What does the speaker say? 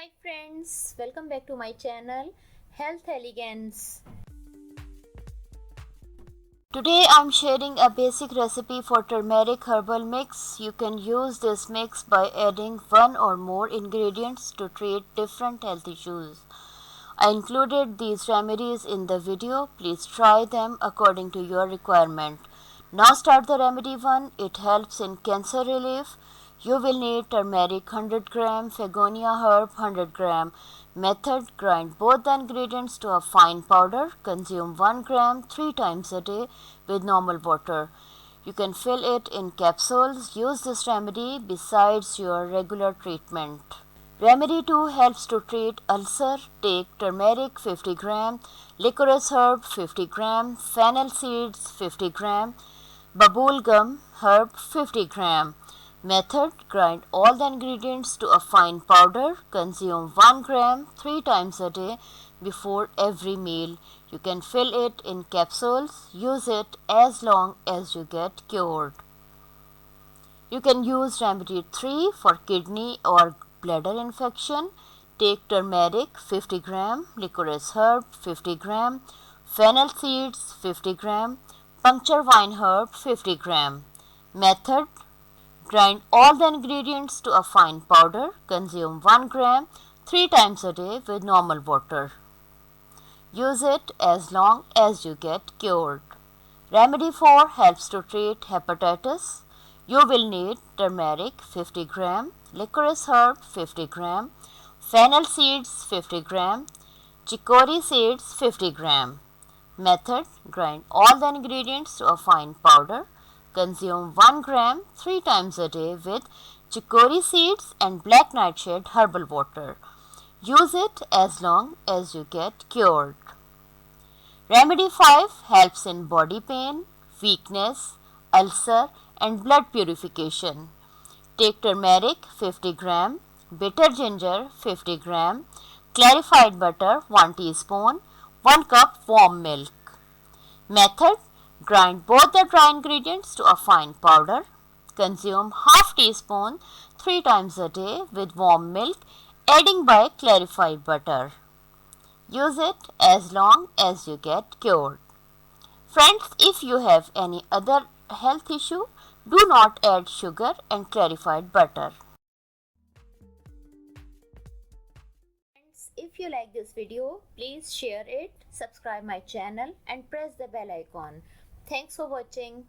Hi friends, welcome back to my channel Health Elegance. Today I'm sharing a basic recipe for turmeric herbal mix. You can use this mix by adding one or more ingredients to treat different health issues. I included these remedies in the video. Please try them according to your requirement. Now start the remedy 1. It helps in cancer relief. You will need turmeric 100 gram, Fagonia herb 100 gram. Method: grind both the ingredients to a fine powder. Consume 1 gram 3 times a day with normal water. You can fill it in capsules. Use this remedy besides your regular treatment. Remedy 2 helps to treat ulcer. Take turmeric 50 gram, licorice herb 50 gram, fennel seeds 50 gram, babool gum herb 50 gram. Method: grind all the ingredients to a fine powder. Consume 1 gram 3 times a day before every meal. You can fill it in capsules. Use it as long as you get cured. You can use remedy 3 for kidney or bladder infection. Take turmeric 50 gram, licorice herb 50 gram, fennel seeds 50 gram, puncture vine herb 50 gram. Method: grind all the ingredients to a fine powder. Consume 1 gram 3 times a day with normal water. Use it as long as you get cured. Remedy 4 helps to treat hepatitis. You will need turmeric 50 gram, licorice herb 50 gram, fennel seeds 50 gram, chicory seeds 50 gram. Method: grind all the ingredients to a fine powder. Consume 1 gram 3 times a day with chicory seeds and black nightshade herbal water. Use it as long as you get cured. Remedy 5 helps in body pain, weakness, ulcer and blood purification. Take turmeric 50 gram, bitter ginger 50 gram, clarified butter 1 teaspoon, 1 cup warm milk. Method: grind both the dry ingredients to a fine powder. Consume half teaspoon 3 times a day with warm milk, adding by clarified butter. Use it as long as you get cured. Friends, if you have any other health issue, do not add sugar and clarified butter. If you like this video, please share it, subscribe my channel and press the bell icon. Thanks for watching.